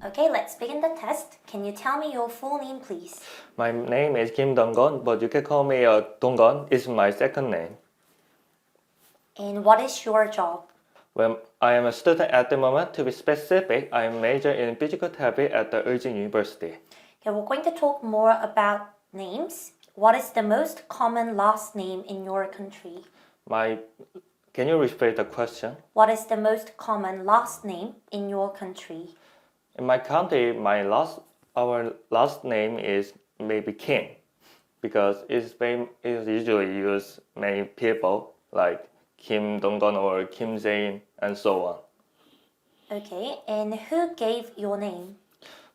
Okay, let's begin the test. Can you tell me your full name, please? My name is Kim Donggon, but you can call me Donggon. It's my second name. And what is your job? Well, I am a student at the moment. To be specific, I major in physical therapy at the IELTS University. Okay, we're going to talk more about names. What is the most common last name in your country? Can you repeat the question? What is the most common last name in your country? In my country, our last name is maybe Kim, because it's usually used many people like Kim Donggon or Kim Jae-in and so on. Okay, and who gave your name?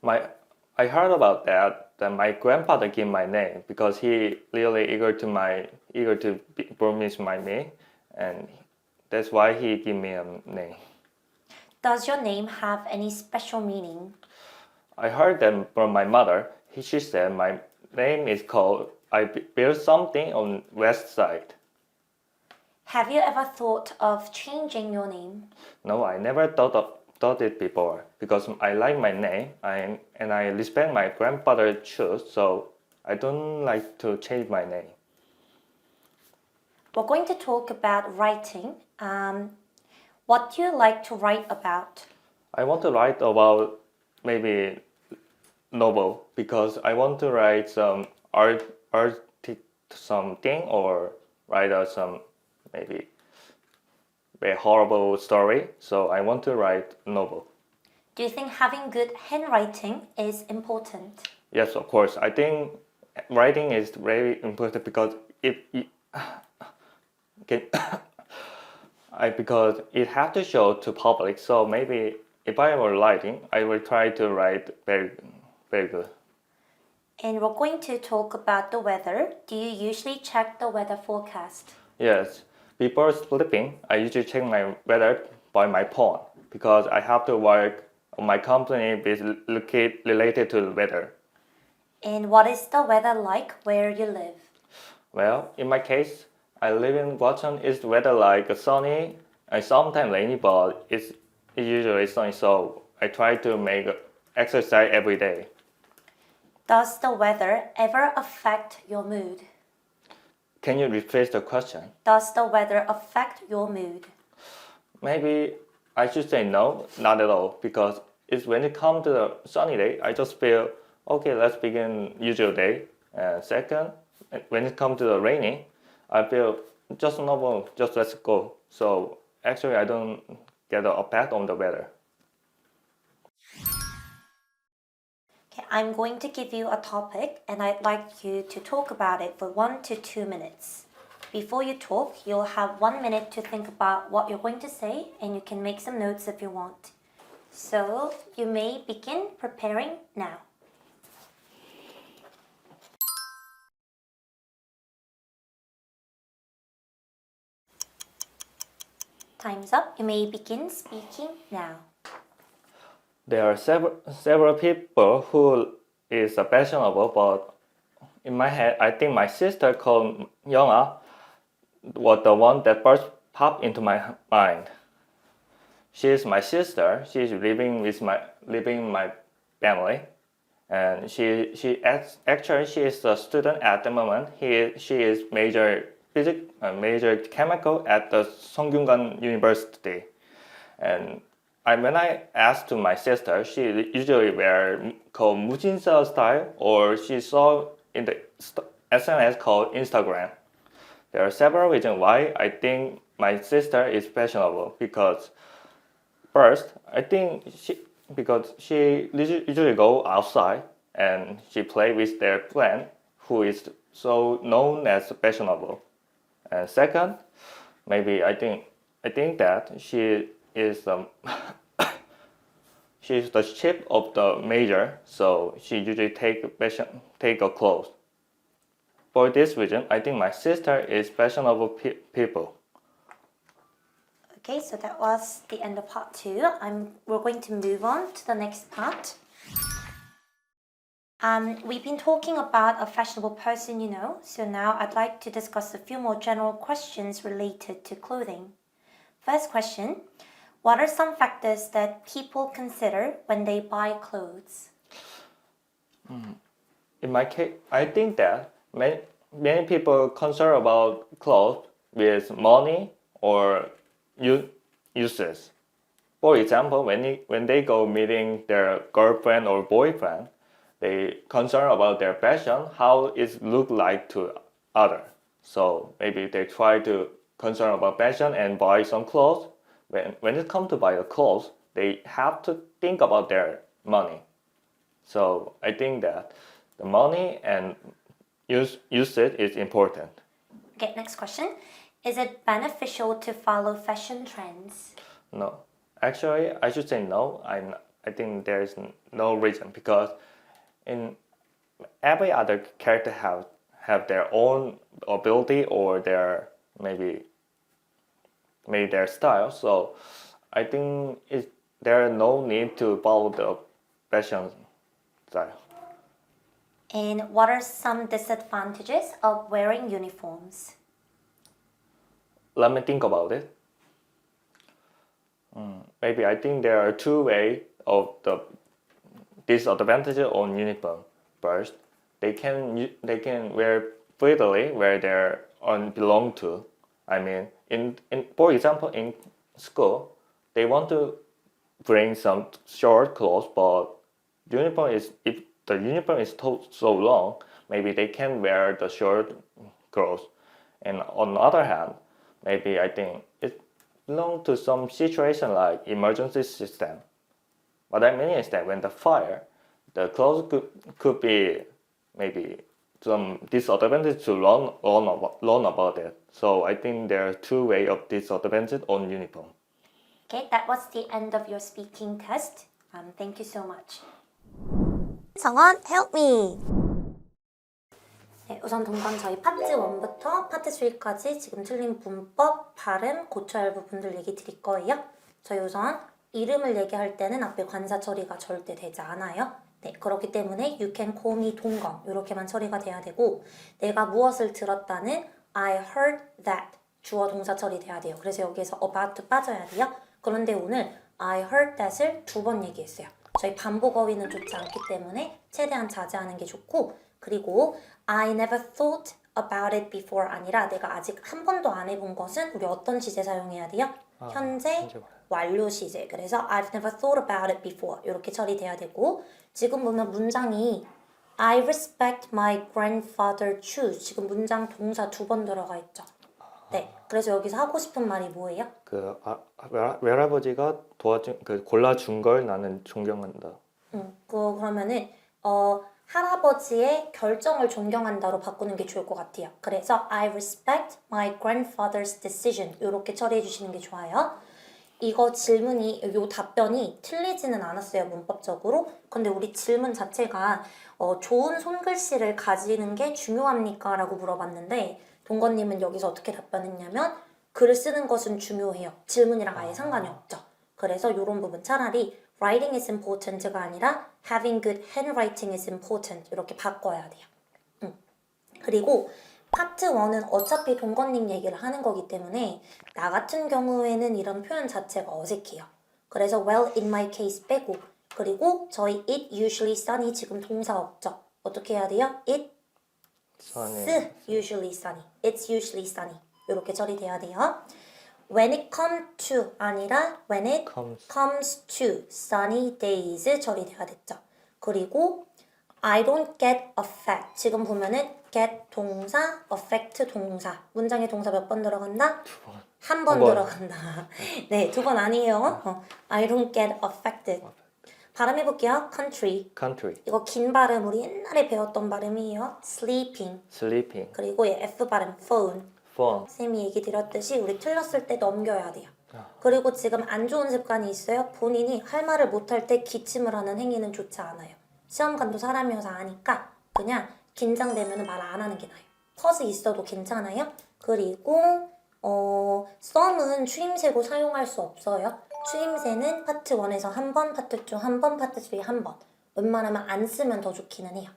I heard about that my grandfather gave my name because he really eager to promise my name, and that's why he gave me a name. Does your name have any special meaning? I heard that from my mother. She said my name is called I built something on west side. Have you ever thought of changing your name? No, I never thought it before because I like my name and I respect my grandfather's choice, so I don't like to change my name. We're going to talk about writing. What do you like to write about? I want to write about maybe novel because I want to write some something or write some maybe a horrible story. So I want to write novel. Do you think having good handwriting is important? Yes, of course. I think writing is very important because because it has to show to public. So maybe if I were writing, I will try to write very, very good. And we're going to talk about the weather. Do you usually check the weather forecast? Yes. Before sleeping, I usually check my weather by my phone because I have to work on my company related to weather. And what is the weather like where you live? Well, in my case, I live in Washington. It's weather like sunny and sometimes rainy, but it's usually sunny. So I try to make exercise every day. Does the weather ever affect your mood? Can you rephrase the question? Does the weather affect your mood? Maybe I should say no, not at all, because it's when it comes to the sunny day, I just feel okay. Let's begin usual day. Second, when it comes to the rainy, I feel just normal, just let's go. So actually, I don't get an effect on the weather. Okay, I'm going to give you a topic and I'd like you to talk about it for 1 to 2 minutes. Before you talk, you'll have 1 minute to think about what you're going to say and you can make some notes if you want. So you may begin preparing now. Time's up. You may begin speaking now. There are several people who is fashionable, but in my head, I think my sister called Yonga was the one that first popped into my mind. She is my sister. She is living with my family, and she is a student at the moment. She is major chemical at the Songyungan University, and when I asked to my sister, she usually wear called Mujinsa style, or she saw in the SNS called Instagram. There are several reasons why I think my sister is fashionable. Because first, I think she usually go outside and she play with their friend who is so known as fashionable. And second, maybe I think that she is she's the chief of the major, so she usually take a clothes. For this reason, I think my sister is fashionable people. Okay, so that was the end of part 2. We're going to move on to the next part. We've been talking about a fashionable person, so now I'd like to discuss a few more general questions related to clothing. First question, What are some factors that people consider when they buy clothes? In my case, I think that many people concern about clothes with money or uses. For example, when they go meeting their girlfriend or boyfriend, they concern about their fashion, how it look like to others. So maybe they try to concern about fashion and buy some clothes. When it comes to buy a clothes, they have to think about their money. So I think that the money and usage is important. Okay, next question. Is it beneficial to follow fashion trends? No, actually, I should say no. I think there is no reason because in every other character have their own ability or their maybe their style. So I think there is no need to follow the fashion style. And what are some disadvantages of wearing uniforms? Let me think about it. Maybe I think there are two ways of the disadvantages on uniform. First, they can wear freely where they belong to. I mean, for example, in school, they want to bring some short clothes, but if the uniform is so long, maybe they can wear the short clothes. And on the other hand, maybe I think it belongs to some situation like emergency system. What I mean is that when the fire, the clothes could be maybe some disadvantage to learn about it. So I think there are two ways of disadvantage on uniform. Okay, that was the end of your speaking test. Thank you so much. 정원, help me. 네, 우선 동반 저희 파트 1부터 파트 3까지 지금 틀린 문법, 발음, 고쳐야 할 부분들 얘기 드릴 거예요. 저희 우선 이름을 얘기할 때는 앞에 관사 처리가 절대 되지 않아요. 네, 그렇기 때문에 you can call me 동건 이렇게만 처리가 돼야 되고 내가 무엇을 들었다는 I heard that 주어 동사 처리돼야 돼요. 그래서 여기에서 about 빠져야 돼요. 그런데 오늘 I heard that을 2번 얘기했어요. 저희 반복 어휘는 좋지 않기 때문에 최대한 자제하는 게 좋고 그리고 I never thought about it before 아니라 내가 아직 한 번도 안 해본 것은 우리 어떤 시제 사용해야 돼요? 현재 완료 시제. 그래서 I've never thought about it before 이렇게 처리돼야 되고 지금 보면 문장이 I respect my grandfather shoes 지금 문장 동사 2번 들어가 있죠. 네, 그래서 여기서 하고 싶은 말이 뭐예요? 외할아버지가 골라준 걸 나는 존경한다. 그러면은 할아버지의 결정을 존경한다로 바꾸는 게 좋을 것 같아요. 그래서 I respect my grandfather's decision 이렇게 처리해 주시는 게 좋아요. 이거 질문이, 요 답변이 틀리지는 않았어요, 문법적으로. 근데 우리 질문 자체가 좋은 손글씨를 가지는 게 중요합니까? 라고 물어봤는데 동건님은 여기서 어떻게 답변했냐면 글을 쓰는 것은 중요해요. 질문이랑 아예 상관이 없죠. 그래서 이런 부분 차라리 writing is important가 아니라 having good handwriting is important 이렇게 바꿔야 돼요. 그리고 파트 1은 어차피 동건님 얘기를 하는 거기 때문에 나 같은 경우에는 이런 표현 자체가 어색해요. 그래서 well in my case 빼고 그리고 저희 it usually sunny 지금 동사 없죠. 어떻게 해야 돼요? It's usually sunny. It's usually sunny. 이렇게 처리돼야 돼요. When it comes to 아니라 when it comes to sunny days 처리돼야 됐죠. 그리고 I don't get affect. 지금 보면은 get 동사, affect 동사. 문장에 동사 몇 번 들어간다? 한 번 들어간다. 네, 2번 아니에요. I don't get affected. 발음해볼게요. country. 이거 긴 발음 우리 옛날에 배웠던 발음이에요. sleeping. 그리고 F 발음 phone. 쌤이 얘기 드렸듯이 우리 틀렸을 때 넘겨야 돼요. 그리고 지금 안 좋은 습관이 있어요. 본인이 할 말을 못할 때 기침을 하는 행위는 좋지 않아요. 시험관도 사람이어서 아니까 그냥 긴장되면 말 안 하는 게 나아요. 퍼스 있어도 괜찮아요. 그리고 썸은 추임새고 사용할 수 없어요. 추임새는 파트 1에서 한 번, 파트 2 한 번, 파트 3 한 번. 웬만하면 안 쓰면 더 좋기는 해요.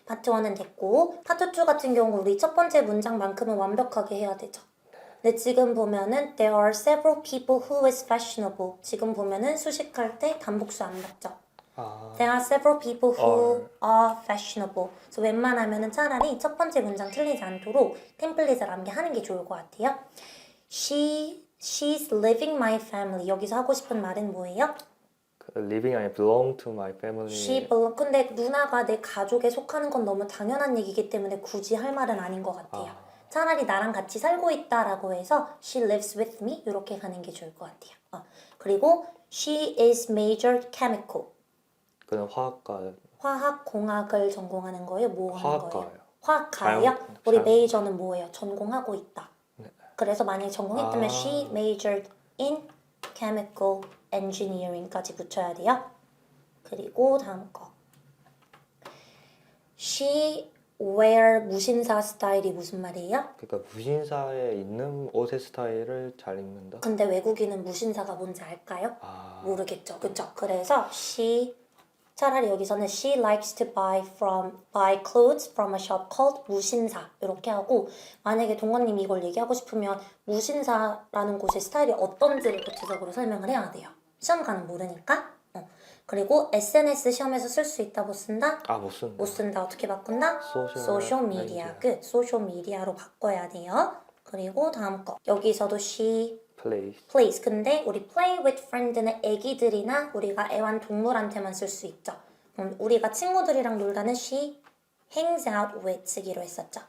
파트 1은 됐고 파트 2 같은 경우 우리 첫 번째 문장만큼은 완벽하게 해야 되죠. 근데 지금 보면은 there are several people who is fashionable. 지금 보면은 수식할 때 단복수 안 맞죠? There are several people who are fashionable. 그래서 웬만하면은 차라리 첫 번째 문장 틀리지 않도록 템플릿을 암기하는 게 좋을 것 같아요. She's living my family. 여기서 하고 싶은 말은 뭐예요? Living I belong to my family. 근데 누나가 내 가족에 속하는 건 너무 당연한 얘기이기 때문에 굳이 할 말은 아닌 것 같아요. 차라리 나랑 같이 살고 있다라고 해서 she lives with me 이렇게 가는 게 좋을 것 같아요. 그리고 she is majored chemical. 그는 화학과. 화학공학을 전공하는 거예요? 뭐 하는 거예요? 화학과예요. 화학과예요? 우리 메이저는 뭐예요? 전공하고 있다. 네. 그래서 만약에 전공했다면 she majored in chemical engineering까지 붙여야 돼요. 그리고 다음 거. She wear 무신사 스타일이 무슨 말이에요? 그러니까 무신사에 있는 옷의 스타일을 잘 입는다. 근데 외국인은 무신사가 뭔지 알까요? 모르겠죠. 그쵸? 그래서 she 차라리 여기서는 she likes to buy clothes from a shop called 무신사 이렇게 하고 만약에 동건님이 이걸 얘기하고 싶으면 무신사라는 곳의 스타일이 어떤지를 구체적으로 설명을 해야 돼요. 시험관은 모르니까. 그리고 SNS 시험에서 쓸 수 있다 못 쓴다? 못 쓴다. 못 쓴다. 어떻게 바꾼다? 소셜 미디어. 끝. 소셜 미디어로 바꿔야 돼요. 그리고 다음 거. 여기서도 she plays. 근데 우리 play with friend는 애기들이나 우리가 애완동물한테만 쓸 수 있죠. 그럼 우리가 친구들이랑 놀다는 she hangs out with 쓰기로 했었죠.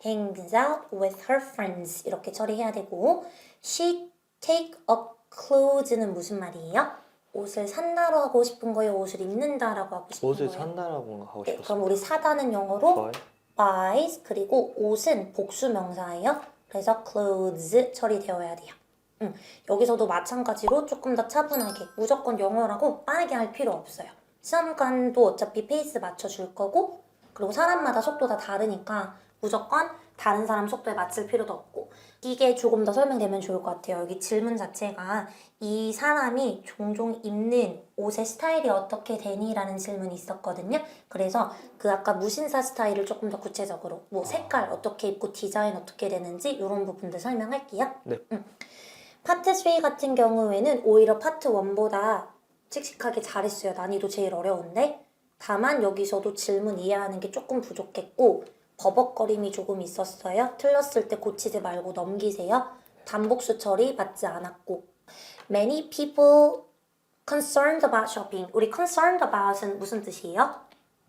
hangs out with her friends 이렇게 처리해야 되고 she take up clothes는 무슨 말이에요? 옷을 산다로 하고 싶은 거예요? 옷을 입는다라고 하고 싶은 옷을 거예요? 산다라고 하고 네, 싶었어요. 그럼 우리 사다는 영어로 buys 그리고 옷은 복수 명사예요. 그래서 clothes 처리되어야 돼요. 여기서도 마찬가지로 조금 더 차분하게 무조건 영어라고 빠르게 할 필요 없어요. 시험관도 어차피 페이스 맞춰줄 거고 그리고 사람마다 속도 다 다르니까 무조건 다른 사람 속도에 맞출 필요도 없고 이게 조금 더 설명되면 좋을 것 같아요. 여기 질문 자체가 이 사람이 종종 입는 옷의 스타일이 어떻게 되니? 라는 질문이 있었거든요. 그래서 그 아까 무신사 스타일을 조금 더 구체적으로 뭐 색깔 어떻게 입고 디자인 어떻게 되는지 이런 부분들 설명할게요. 네. 파트 3 같은 경우에는 오히려 파트 1보다 씩씩하게 잘했어요. 난이도 제일 어려운데 다만 여기서도 질문 이해하는 게 조금 부족했고 버벅거림이 조금 있었어요. 틀렸을 때 고치지 말고 넘기세요. 단복수 처리 받지 않았고 Many people concerned about shopping. 우리 concerned about은 무슨 뜻이에요?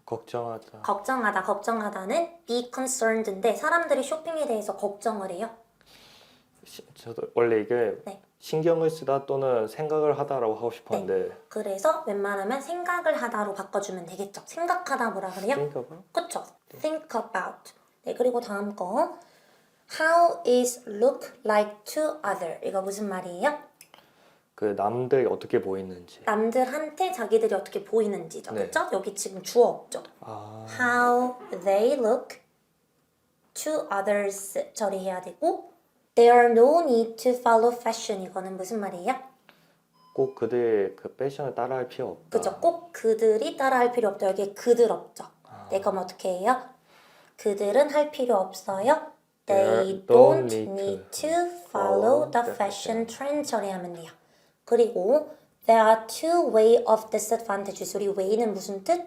걱정하다. 걱정하다는 be concerned인데 사람들이 쇼핑에 대해서 걱정을 해요. 저도 원래 이게 네. 신경을 쓰다 또는 생각을 하다라고 하고 싶었는데 그래서 웬만하면 생각을 하다로 바꿔주면 되겠죠. 생각하다 뭐라 그래요? think about? 그쵸? think about. 네, 그리고 다음 거 How is look like to other? 이거 무슨 말이에요? 그 남들이 어떻게 보이는지. 남들한테 자기들이 어떻게 보이는지죠. 네. 그쵸? 여기 지금 주어 없죠. How they look to others 처리해야 되고 There are no need to follow fashion. 이거는 무슨 말이에요? 꼭 그들의 그 패션을 따라할 필요 없다. 그죠? 꼭 그들이 따라할 필요 없다. 여기에 그들 없죠. 네, 그럼 어떻게 해요? 그들은 할 필요 없어요. They don't need to follow the fashion trend 처리하면 돼요. 그리고 There are two way of disadvantages. 우리 way는 무슨 뜻?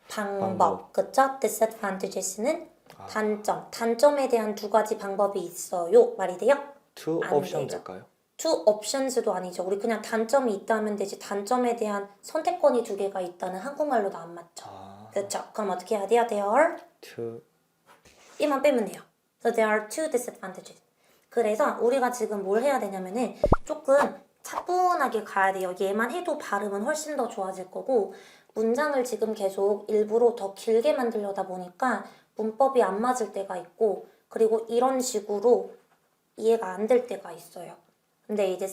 방법. 그쵸? disadvantages는 단점. 단점에 대한 두 가지 방법이 있어요. 말이 돼요? two option 될까요? two options도 아니죠. 우리 그냥 단점이 있다면 되지 단점에 대한 선택권이 두 개가 있다는 한국말로도 안 맞죠. 그렇죠. 그럼 어떻게 해야 돼요? There are two. 이만 빼면 돼요. So there are two disadvantages. 그래서 우리가 지금 뭘 해야 되냐면은 조금 차분하게 가야 돼요. 얘만 해도 발음은 훨씬 더 좋아질 거고 문장을 지금 계속 일부러 더 길게 만들려다 보니까 문법이 안 맞을 때가 있고 그리고 이런 식으로 이해가 안 될 때가 있어요. 근데 이제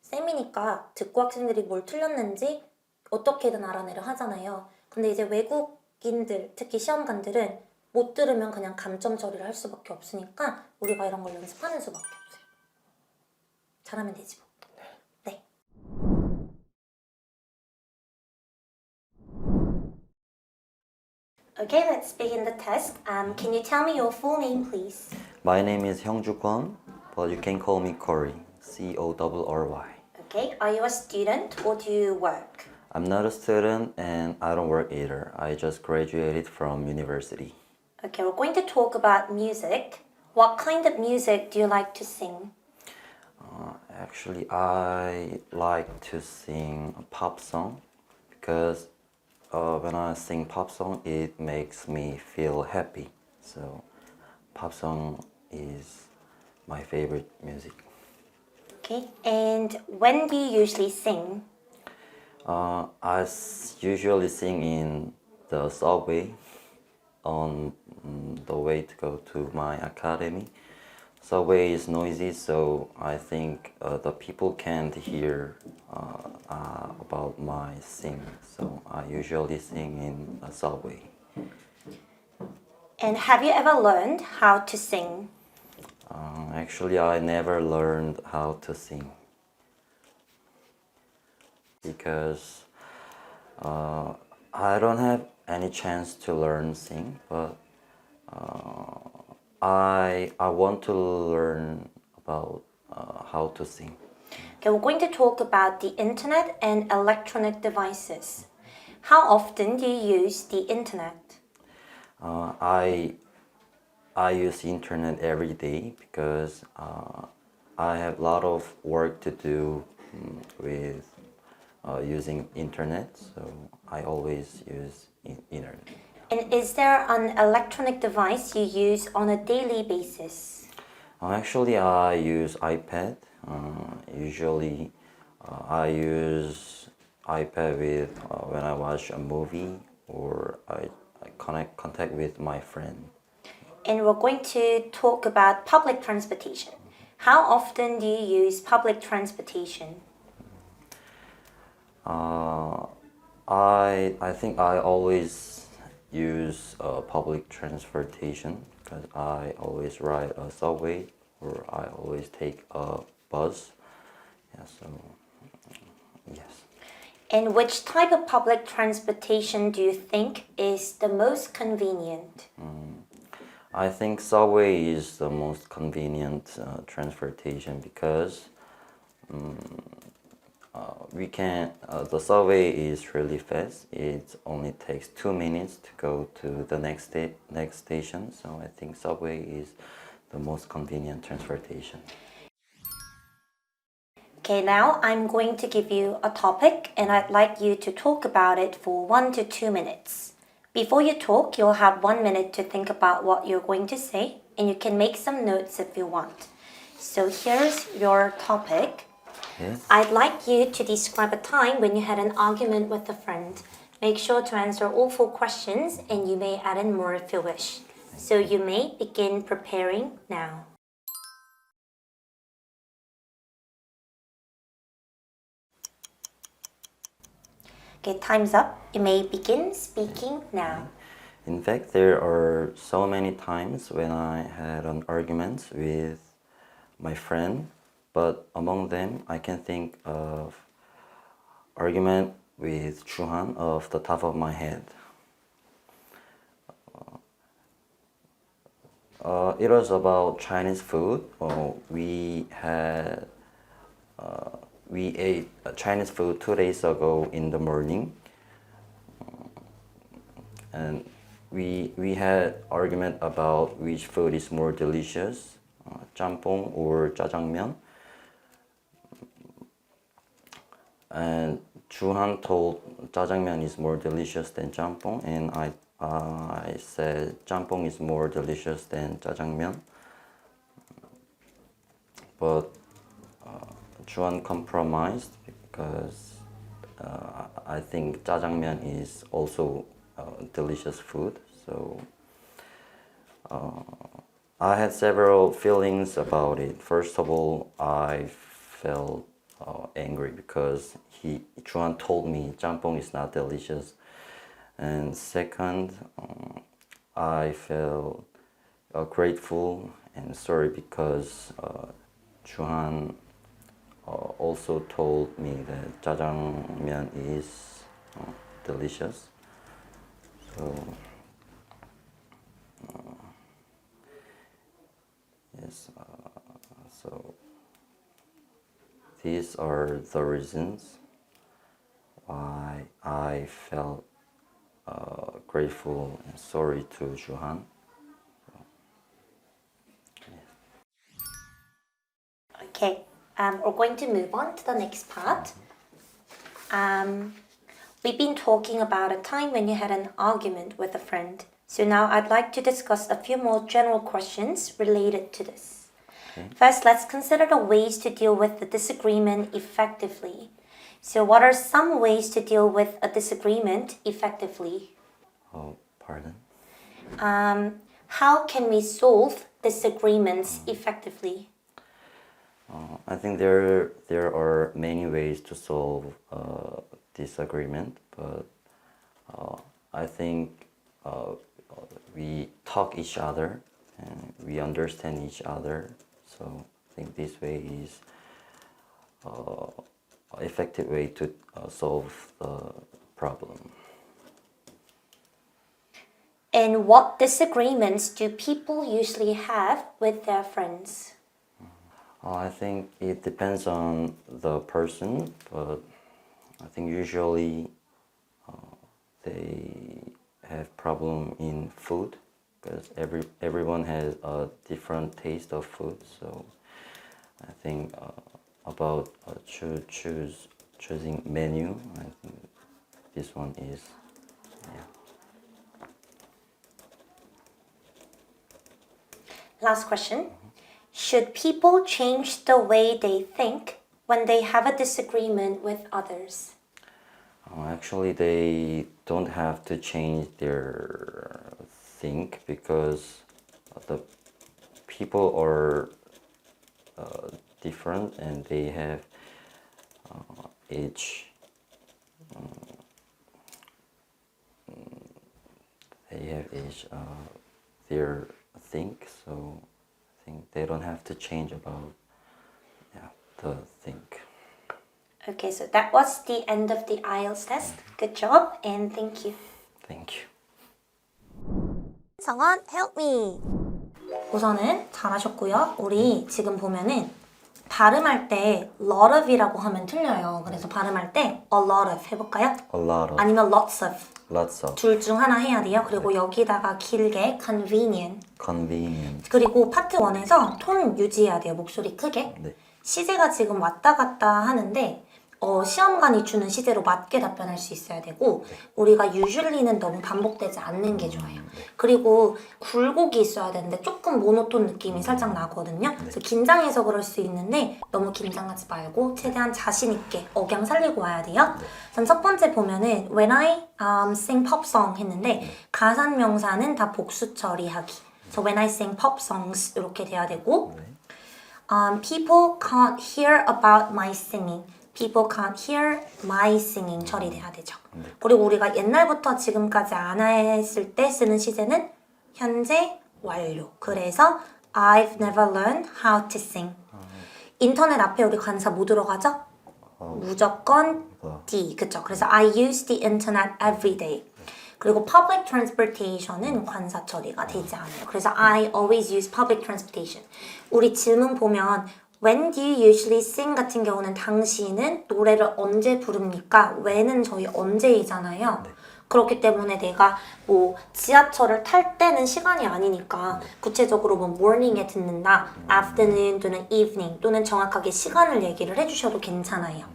쌤이니까 듣고 학생들이 뭘 틀렸는지 어떻게든 알아내려 하잖아요. 근데 이제 외국인들, 특히 시험관들은 못 들으면 그냥 감점 처리를 할 수밖에 없으니까 우리가 이런 걸 연습하는 수밖에 없어요. 잘하면 되지 뭐. 네. Okay, let's begin the test. Can you tell me your full name, please? My name is Hyungju Kwon. but you can call me Corey. Corry. Okay, are you a student or do you work? I'm not a student and I don't work either. I just graduated from university. Okay, we're going to talk about music. What kind of music do you like to sing? Actually, I like to sing a pop song because when I sing pop song, it makes me feel happy. So, pop song is my favorite music. Okay, and when do you usually sing? Usually sing in the subway on the way to go to my academy. Subway is noisy, so I think the people can't hear about my sing. So I usually sing in a subway. And have you ever learned how to sing? Actually, I never learned how to sing because I don't have any chance to learn sing, but I want to learn about how to sing. Okay, we're going to talk about the internet and electronic devices. How often do you use the internet? I use internet every day because I have a lot of work to do with using internet, so I always use internet. And is there an electronic device you use on a daily basis? Actually, I use iPad. Usually, I use iPad with when I watch a movie or I contact with my friend. And we're going to talk about public transportation. How often do you use public transportation? I think I always use public transportation because I always ride a subway or I always take a bus. Yeah, so yes. And which type of public transportation do you think is the most convenient? I think subway is the most convenient transportation because the subway is really fast. It only takes 2 minutes to go to the next station. So I think subway is the most convenient transportation. Okay, now I'm going to give you a topic and I'd like you to talk about it for 1 to 2 minutes. Before you talk, you'll have 1 minute to think about what you're going to say and you can make some notes if you want. So here's your topic. Yes. I'd like you to describe a time when you had an argument with a friend. Make sure to answer all 4 questions and you may add in more if you wish. So you may begin preparing now. Okay, time's up. You may begin speaking now. In fact, there are so many times when I had an argument with my friend, but among them, I can think of argument with Chuhan off the top of my head. It was about Chinese food. We ate Chinese food 2 days ago in the morning, and we had argument about which food is more delicious, 짬뽕 or 짜장면. And Chuhan told 짜장면 is more delicious than 짬뽕, and I said 짬뽕 is more delicious than 짜장면. But Chuan compromised because I think 짜장면 is also delicious food. So I had several feelings about it. First of all, I felt angry because Chuan told me 짬뽕 is not delicious. And second, I felt grateful and sorry because Chuan also told me that 짜장면 is delicious. So yes, So these are the reasons why I felt grateful and sorry to Juhan. Okay, we're going to move on to the next part. We've been talking about a time when you had an argument with a friend. So now I'd like to discuss a few more general questions related to this. Okay. First, let's consider the ways to deal with the disagreement effectively. So what are some ways to deal with a disagreement effectively? Oh, pardon? How can we solve disagreements effectively? I think there are many ways to solve disagreement, but I think we talk each other and we understand each other. So I think this way is an effective way to solve the problem. And what disagreements do people usually have with their friends? I think it depends on the person, but I think usually they have problem in food because everyone has a different taste of food. So I think about choosing menu, I think this one is Last question. Should people change the way they think when they have a disagreement with others? Actually, they don't have to change their think because the people are different and they have each their think, so I think they don't have to change about the think. Okay, so that was the end of the IELTS test. Good job and thank you. Thank you. 성원, help me. 우선은 잘하셨고요. 우리 지금 보면은 발음할 때 lot of이라고 하면 틀려요. 그래서 발음할 때 a lot of 해볼까요? A lot of. 아니면 lots of. Lots of. 둘 중 하나 해야 돼요. 그리고 여기다가 길게 convenient. Convenient. 그리고 파트 1에서 톤 유지해야 돼요. 목소리 크게. 네. 시제가 지금 왔다 갔다 하는데 시험관이 주는 시제로 맞게 답변할 수 있어야 되고 우리가 usually는 너무 반복되지 않는 게 좋아요. 그리고 굴곡이 있어야 되는데 조금 모노톤 느낌이 살짝 나거든요. 그래서 긴장해서 그럴 수 있는데 너무 긴장하지 말고 최대한 자신 있게 억양 살리고 와야 돼요. 그럼 첫 번째 보면은 When I sing pop song 했는데 가산명사는 다 복수 처리하기. So when I sing pop songs 이렇게 돼야 되고 People can't hear about my singing. People can't hear my singing 처리돼야 되죠. 그리고 우리가 옛날부터 지금까지 안 했을 때 쓰는 시제는 현재 완료. 그래서 I've never learned how to sing. 인터넷 앞에 우리 관사 뭐 들어가죠? 무조건 D. 그쵸? 그래서 I use the internet every day. 그리고 public transportation은 관사 처리가 되지 않아요. 그래서 I always use public transportation. 우리 질문 보면 When do you usually sing 같은 경우는 당신은 노래를 언제 부릅니까? when은 저희 언제이잖아요. 그렇기 때문에 내가 뭐 지하철을 탈 때는 시간이 아니니까 구체적으로 뭐 morning에 듣는다, afternoon 또는 evening 또는 정확하게 시간을 얘기를 해주셔도 괜찮아요.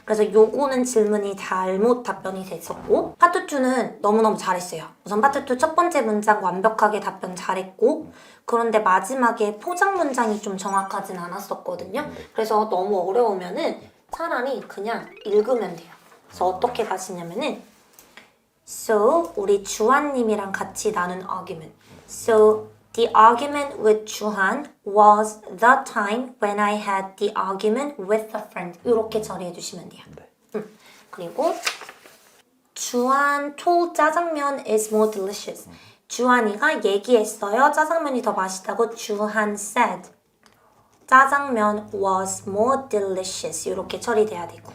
그래서 요거는 질문이 잘못 답변이 됐었고 파트 2는 너무너무 잘했어요. 우선 파트 2 첫 번째 문장 완벽하게 답변 잘했고 그런데 마지막에 포장 문장이 좀 정확하진 않았었거든요. 그래서 너무 어려우면은 차라리 그냥 읽으면 돼요. 그래서 어떻게 가시냐면은 So 우리 주한님이랑 같이 나눈 argument. So the argument with 주한 was the time when I had the argument with a friend. 이렇게 처리해 주시면 돼요. 그리고 주한 told 짜장면 is more delicious. 주한이가 얘기했어요. 짜장면이 더 맛있다고 주한 said. 짜장면 was more delicious. 이렇게 처리돼야 되고.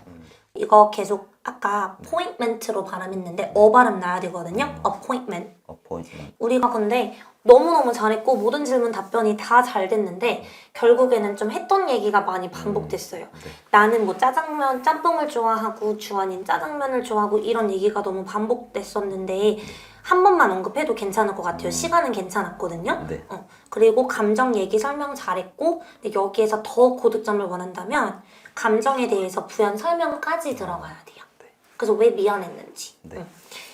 이거 계속 아까 appointment로 발음했는데 발음 나야 되거든요. appointment. Appointment. 우리가 근데 너무너무 잘했고 모든 질문 답변이 다 잘 됐는데 결국에는 좀 했던 얘기가 많이 반복됐어요. 나는 뭐 짜장면, 짬뽕을 좋아하고 주한이는 짜장면을 좋아하고 이런 얘기가 너무 반복됐었는데 한 번만 언급해도 괜찮을 것 같아요. 시간은 괜찮았거든요. 네. 그리고 감정 얘기 설명 잘했고 근데 여기에서 더 고득점을 원한다면 감정에 대해서 부연 설명까지 들어가야 돼요. 그래서 왜 미안했는지.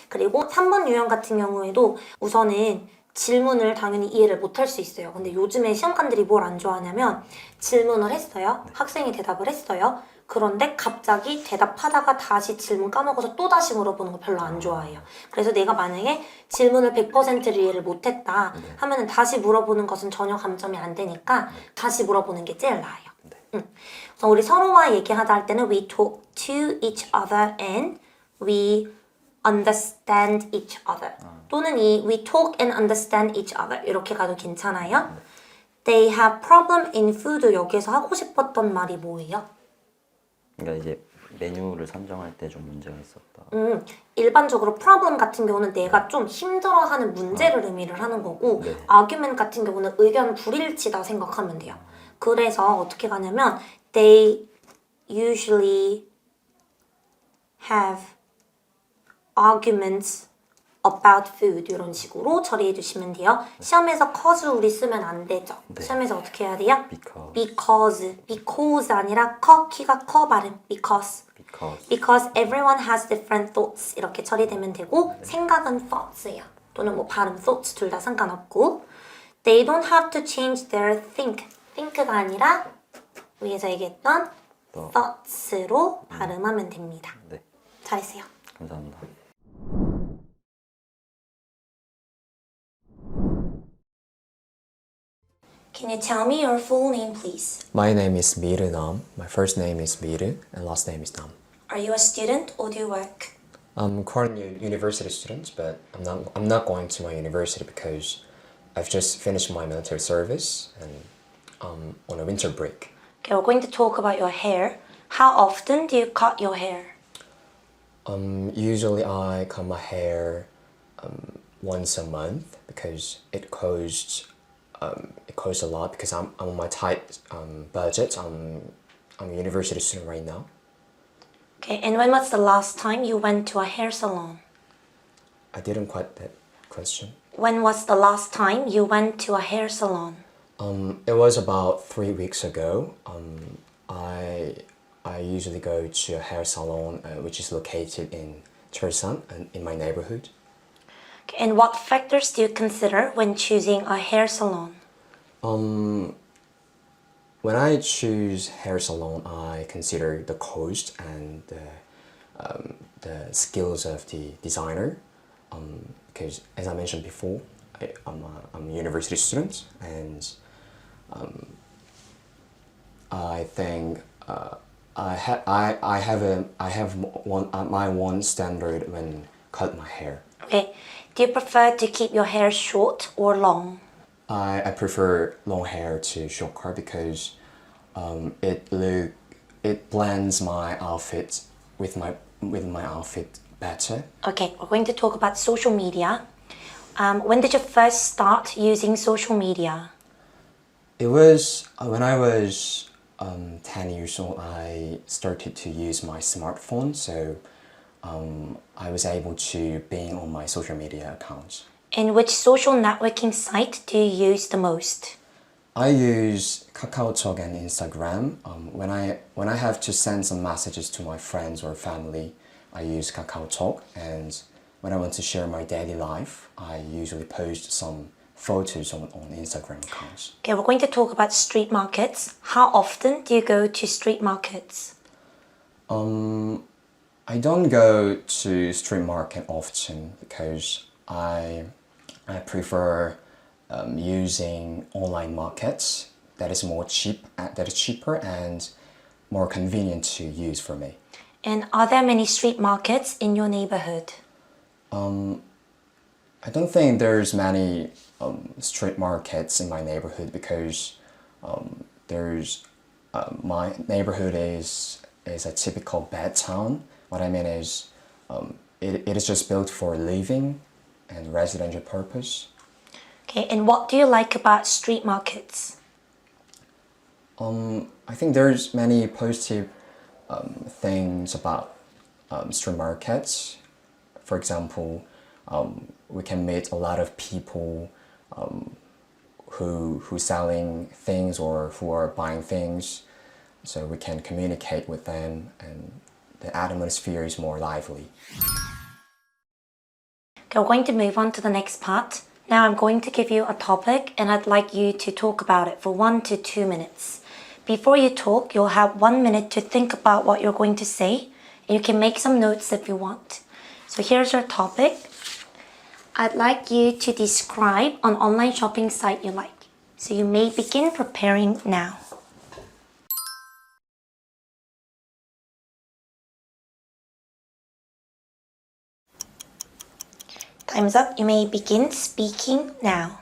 그리고 3번 유형 같은 경우에도 우선은 질문을 당연히 이해를 못할 수 있어요. 근데 요즘에 시험관들이 뭘 안 좋아하냐면 질문을 했어요. 학생이 대답을 했어요. 그런데 갑자기 대답하다가 다시 질문 까먹어서 또 다시 물어보는 거 별로 안 좋아해요. 그래서 내가 만약에 질문을 100%를 이해를 못했다 하면은 다시 물어보는 것은 전혀 감점이 안 되니까 다시 물어보는 게 제일 나아요. 그래서 우리 서로와 얘기하다 할 때는 we talk to each other and we understand each other. 또는 이 we talk and understand each other 이렇게 가도 괜찮아요. They have problem in food 여기에서 하고 싶었던 말이 뭐예요? 그러니까 이제 메뉴를 선정할 때 좀 문제가 있었다. 일반적으로 problem 같은 경우는 내가 좀 힘들어하는 문제를 의미를 하는 거고 argument 같은 경우는 의견 불일치다 생각하면 돼요. 그래서 어떻게 가냐면 they usually have arguments about food 이런 식으로 처리해 주시면 돼요. 시험에서 cause 우리 쓰면 안 되죠. 시험에서 어떻게 해야 돼요? because 아니라 키가 커 발음 because everyone has different thoughts 이렇게 처리되면 되고 생각은 thoughts예요. 또는 뭐 발음 thoughts 둘 다 상관없고 they don't have to change their think가 아니라 위에서 얘기했던 thoughts로 발음하면 됩니다. 네. 잘했어요. 감사합니다. Can you tell me your full name, please? My name is Miru Nam. My first name is Miru and last name is Nam. Are you a student or do you work? I'm currently a university student, but I'm not going to my university because I've just finished my military service and I'm on a winter break. Okay, we're going to talk about your hair. How often do you cut your hair? Usually I cut my hair once a month because it costs a lot because I'm on my tight budget. I'm a university student right now. Okay, and when was the last time you went to a hair salon? I didn't quite that question. When was the last time you went to a hair salon? It was about 3 weeks ago. I usually go to a hair salon which is located in Cheosan and in my neighborhood. Okay, and what factors do you consider when choosing a hair salon? When I choose hair salon, I consider the cost and the skills of the designer. Because as I mentioned before, I'm a university student, and I think I have my one standard when cut my hair. Okay, do you prefer to keep your hair short or long? I prefer long hair to short hair because it blends my outfit with my outfit better. Okay, we're going to talk about social media. When did you first start using social media? It was when I was 10 years old. I started to use my smartphone, so I was able to be on my social media accounts. And which social networking site do you use the most? I use KakaoTalk and Instagram. When I have to send some messages to my friends or family, I use KakaoTalk. And when I want to share my daily life, I usually post some photos on Instagram accounts. Okay, we're going to talk about street markets. How often do you go to street markets? I don't go to street market often because I prefer using online markets that is cheaper and more convenient to use for me. And are there many street markets in your neighborhood? I don't think there's many street markets in my neighborhood because my neighborhood is a typical bad town. What I mean is it is just built for living and residential purpose. Okay, and what do you like about street markets? I think there's many positive things about street markets. For example, we can meet a lot of people who selling things or who are buying things, so we can communicate with them and the atmosphere is more lively. Okay, we're going to move on to the next part. Now I'm going to give you a topic and I'd like you to talk about it for 1 to 2 minutes. Before you talk, you'll have 1 minute to think about what you're going to say, and you can make some notes if you want. So here's your topic. I'd like you to describe an online shopping site you like. So you may begin preparing now. Time's up. You may begin speaking now.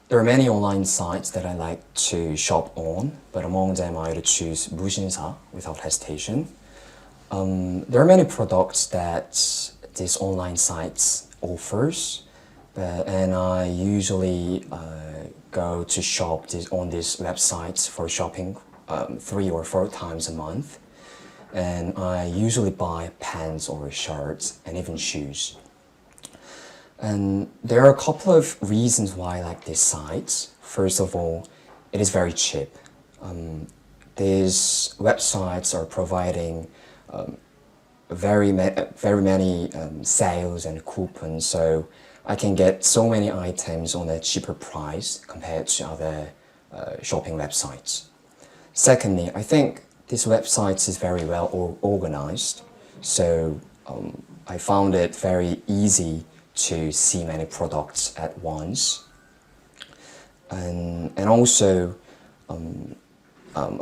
There are many online sites that I like to shop on, but among them I would choose 무신사 without hesitation. There are many products that these online sites offers, and I usually go to shop on these websites for shopping 3 or 4 times a month, and I usually buy pants or shirts and even shoes. And there are a couple of reasons why I like these sites. First of all, it is very cheap. These websites are providing very many sales and coupons, so I can get so many items on a cheaper price compared to other shopping websites. Secondly, I think this website is very well organized, so I found it very easy to see many products at once, and also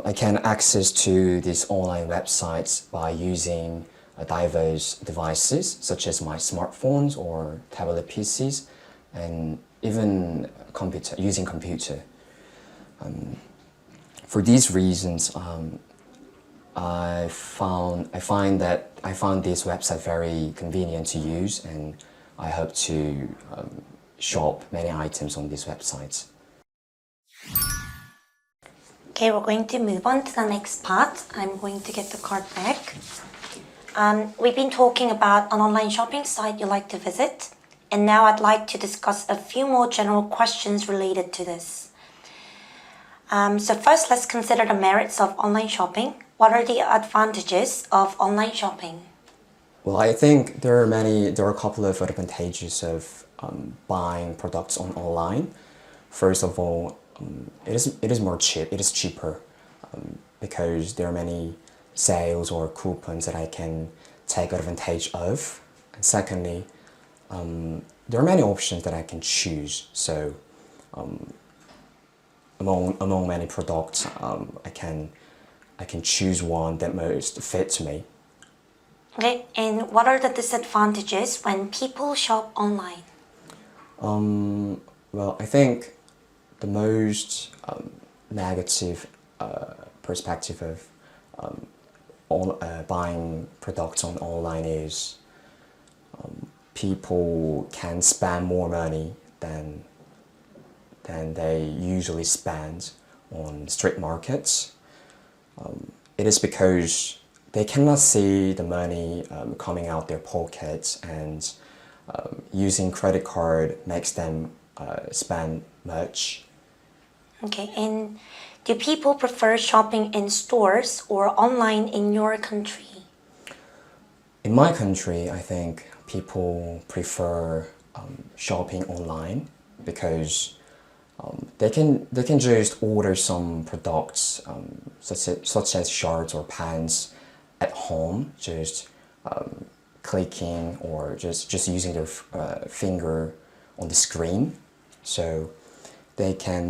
I can access to these online websites by using diverse devices such as my smartphones or tablet PCs, and even using computer. For these reasons, I found this website very convenient to use, and I hope to shop many items on these websites. Okay, we're going to move on to the next part. I'm going to get the card back. We've been talking about an online shopping site you like to visit, and now I'd like to discuss a few more general questions related to this. So first, let's consider the merits of online shopping. What are the advantages of online shopping? Well, I think there are a couple of advantages of buying products online. First of all, it is cheaper because there are many sales or coupons that I can take advantage of. And secondly, there are many options that I can choose. So among many products, I can choose one that most fits me. Okay, and what are the disadvantages when people shop online? Well, I think the most negative perspective of buying products on online is people can spend more money than they usually spend on street markets. It is because they cannot see the money coming out their pockets, and using credit card makes them spend much. Okay, and do people prefer shopping in stores or online in your country? In my country, I think people prefer shopping online because they can just order some products such as shirts or pants at home, just clicking or just using their finger on the screen, so they can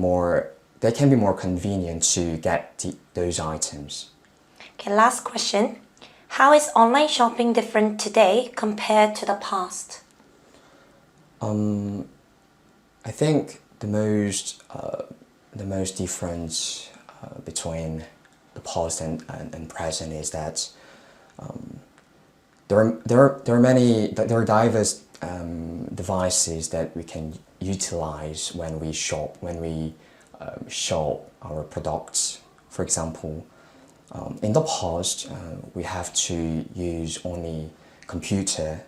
be more convenient to get those items. Okay, last question. How is online shopping different today compared to the past? I think the most difference between the past and present is that there are diverse devices that we can utilize when we shop, when we show our products. For example, in the past, we have to use only computer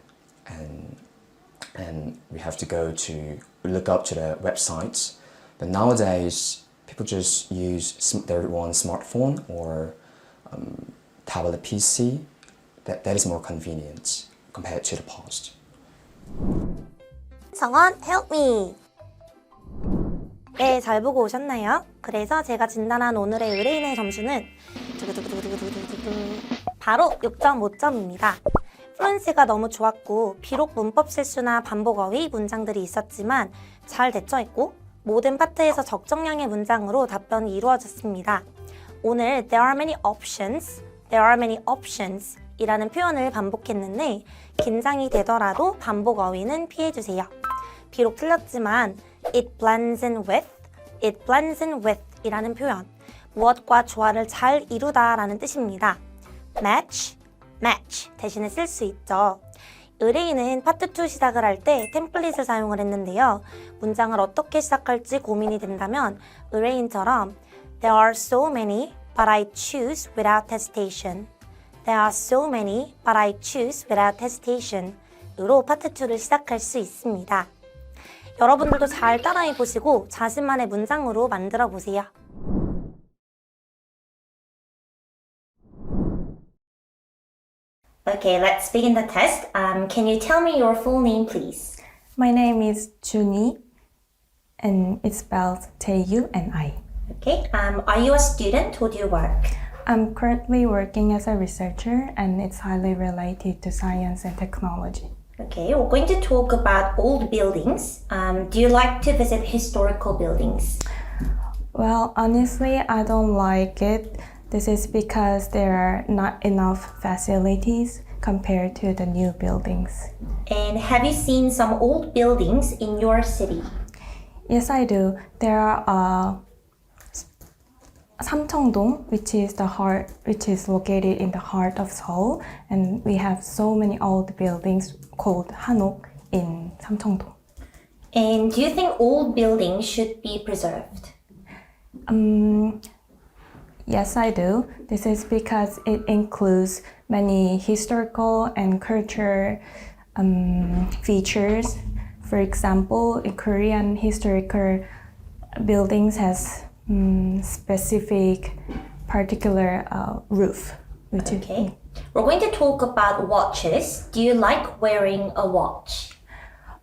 and we have to go to look up to the websites. But nowadays, people just use their one smartphone or tablet PC. That is more convenient compared to the past. 성원, help me. 네, 잘 보고 오셨나요? 그래서 제가 진단한 오늘의 의뢰인의 점수는 바로 6.5점입니다. 플루언시가 너무 좋았고 비록 문법 실수나 반복 어휘 문장들이 있었지만 잘 대처했고 모든 파트에서 적정량의 문장으로 답변이 이루어졌습니다. 오늘 there are many options 이라는 표현을 반복했는데 긴장이 되더라도 반복 어휘는 피해주세요. 비록 틀렸지만 it blends in with 이라는 표현 무엇과 조화를 잘 이루다 라는 뜻입니다. match 대신에 쓸 수 있죠. 의뢰인은 파트 2 시작을 할 때 템플릿을 사용을 했는데요. 문장을 어떻게 시작할지 고민이 된다면 의뢰인처럼 There are so many, but I choose without hesitation. There are so many, but I choose without hesitation. 으로 파트 2를 시작할 수 있습니다. 여러분들도 잘 따라해 보시고 자신만의 문장으로 만들어 보세요. Okay, let's begin the test. Can you tell me your full name, please? My name is Junhee, and it's spelled T-U-N-I. Okay, are you a student or do you work? I'm currently working as a researcher, and it's highly related to science and technology. Okay, we're going to talk about old buildings. Do you like to visit historical buildings? Well, honestly, I don't like it. This is because there are not enough facilities compared to the new buildings. And have you seen some old buildings in your city? Yes, I do. There are Samcheongdong, which is located in the heart of Seoul, and we have so many old buildings called Hanok in Samcheongdong. And do you think old buildings should be preserved? Yes, I do. This is because it includes many historical and cultural features. For example, in Korean historical buildings has specific particular roof. Okay. We're going to talk about watches. Do you like wearing a watch?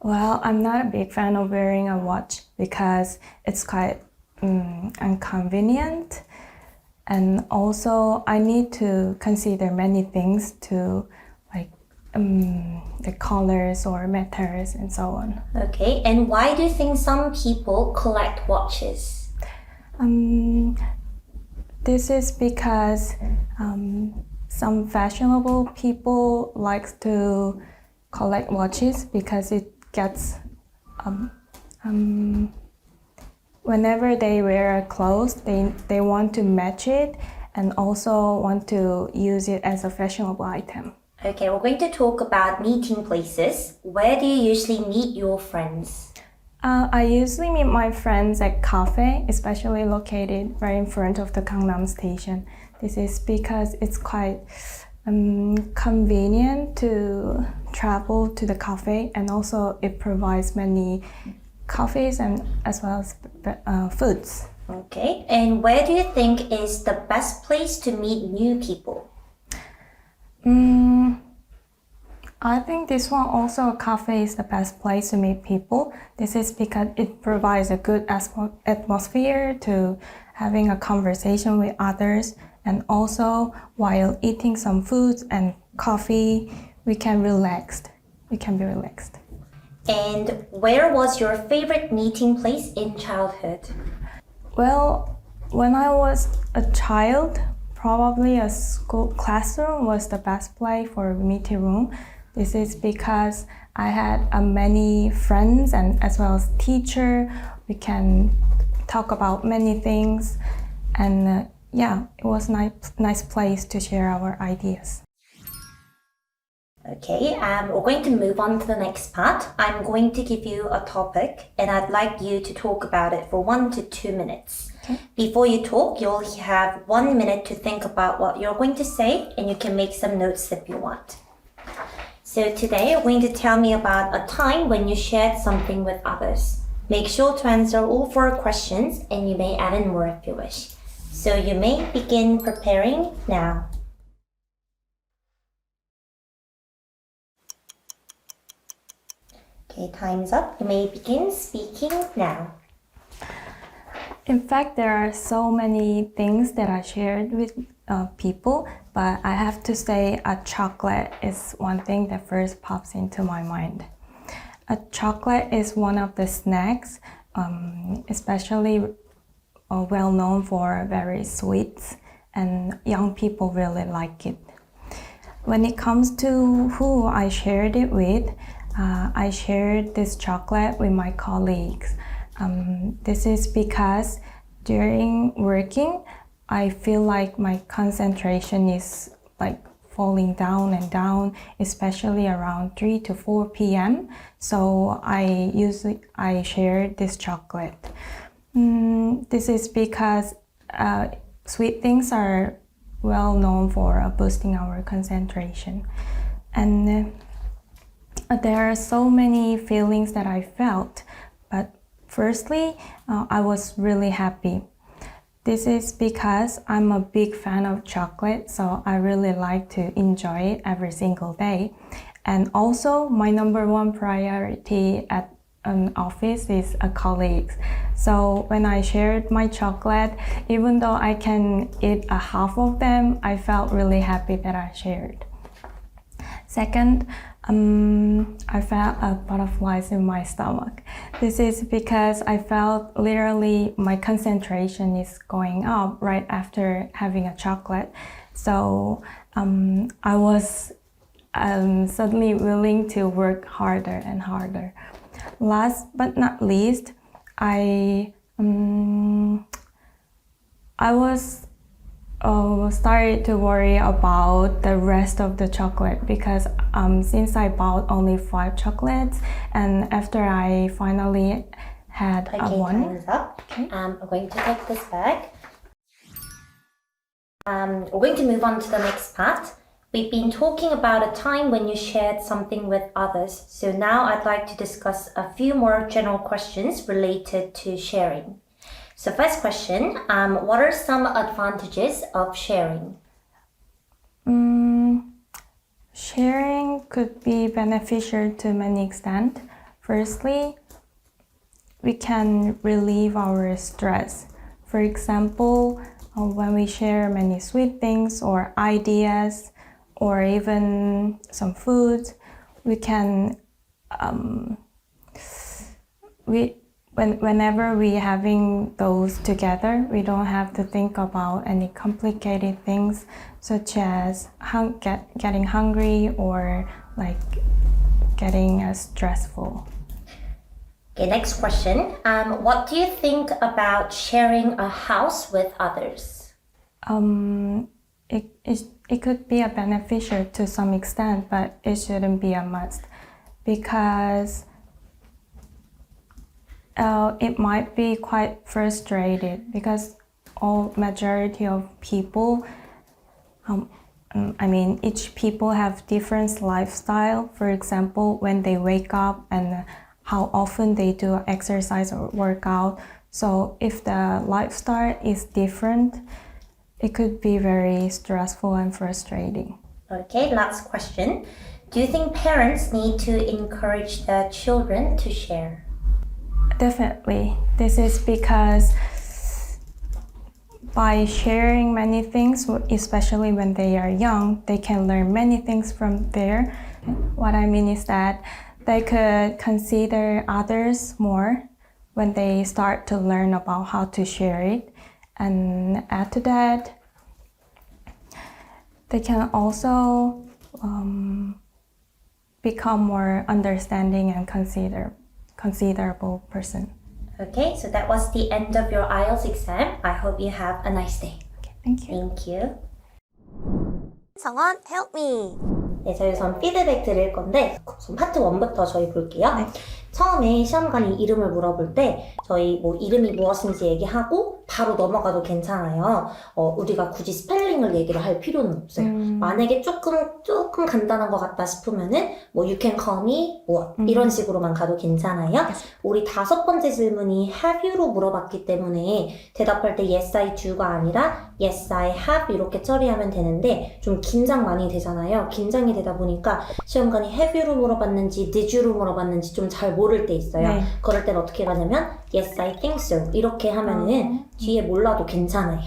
Well, I'm not a big fan of wearing a watch because it's quite inconvenient. And also, I need to consider many things to like the colors or metals and so on. Okay, and why do you think some people collect watches? This is because some fashionable people like to collect watches because it gets whenever they wear clothes, they want to match it and also want to use it as a fashionable item. Okay, we're going to talk about meeting places. Where do you usually meet your friends? I usually meet my friends at cafe, especially located right in front of the Gangnam station. This is because it's quite convenient to travel to the cafe, and also it provides many coffees and as well as foods. Okay, and where do you think is the best place to meet new people? I think this one also cafe is the best place to meet people. This is because it provides a good atmosphere to having a conversation with others, and also while eating some foods and coffee, we can be relaxed. And where was your favorite meeting place in childhood? Well, when I was a child, probably a school classroom was the best place for a meeting room. This is because I had many friends and as well as teacher. We can talk about many things, and it was nice place to share our ideas. Okay, we're going to move on to the next part. I'm going to give you a topic and I'd like you to talk about it for 1 to 2 minutes. Okay. Before you talk, you'll have 1 minute to think about what you're going to say and you can make some notes if you want. So today you're going to tell me about a time when you shared something with others. Make sure to answer all 4 questions and you may add in more if you wish. So you may begin preparing now. Okay, time's up. You may begin speaking now. In fact, there are so many things that I shared with people, but I have to say a chocolate is one thing that first pops into my mind. A chocolate is one of the snacks, especially well known for very sweet, and young people really like it. When it comes to who I shared it with, I shared this chocolate with my colleagues. This is because during working, I feel like my concentration is like falling down and down, especially around 3 to 4 p.m. So I shared this chocolate. This is because sweet things are well known for boosting our concentration. And there are so many feelings that I felt, but firstly, I was really happy. This is because I'm a big fan of chocolate, so I really like to enjoy it every single day. And also, my number 1 priority at an office is colleagues. So when I shared my chocolate, even though I can eat a half of them, I felt really happy that I shared. Second, I felt butterflies in my stomach. This is because I felt literally my concentration is going up right after having a chocolate. So I was suddenly willing to work harder and harder. Last but not least, I was started to worry about the rest of the chocolate because since I bought only 5 chocolates, and after I finally had one. Time's up. Okay. I'm going to take this back. We're going to move on to the next part. We've been talking about a time when you shared something with others. So now I'd like to discuss a few more general questions related to sharing. So first question, what are some advantages of sharing? Sharing could be beneficial to many extent. Firstly, we can relieve our stress. For example, when we share many sweet things or ideas or even some food, we can whenever we having those together, we don't have to think about any complicated things such as getting hungry or like getting stressful. Okay, next question. What do you think about sharing a house with others? It could be a beneficial to some extent, but it shouldn't be a must because it might be quite frustrated because majority of people, each people have different lifestyle. For example, when they wake up and how often they do exercise or workout. So if the lifestyle is different, it could be very stressful and frustrating. Okay, last question. Do you think parents need to encourage their children to share? Definitely. This is because by sharing many things, especially when they are young, they can learn many things from there. What I mean is that they could consider others more when they start to learn about how to share it. And add to that, they can also become more understanding and considerable person. Okay, so that was the end of your IELTS exam. I hope you have a nice day. Okay, thank you. Thank you. 성원, help me. 네, 저희 우선 피드백 드릴 건데 우선 파트 1부터 저희 볼게요. 네. 처음에 시험관이 이름을 물어볼 때 저희 뭐 이름이 무엇인지 얘기하고 바로 넘어가도 괜찮아요. 우리가 굳이 스펠링을 얘기를 할 필요는 없어요. 만약에 조금 간단한 것 같다 싶으면은 뭐 you can call me 뭐 이런 식으로만 가도 괜찮아요. 우리 5번째 질문이 have you로 물어봤기 때문에 대답할 때 yes I do가 아니라 yes I have 이렇게 처리하면 되는데 좀 긴장 많이 되잖아요. 긴장이 되다 보니까 시험관이 have you로 물어봤는지 did you로 물어봤는지 좀 잘 모를 때 있어요. 네. 그럴 땐 어떻게 가냐면 yes I think so 이렇게 하면은 뒤에 몰라도 괜찮아요.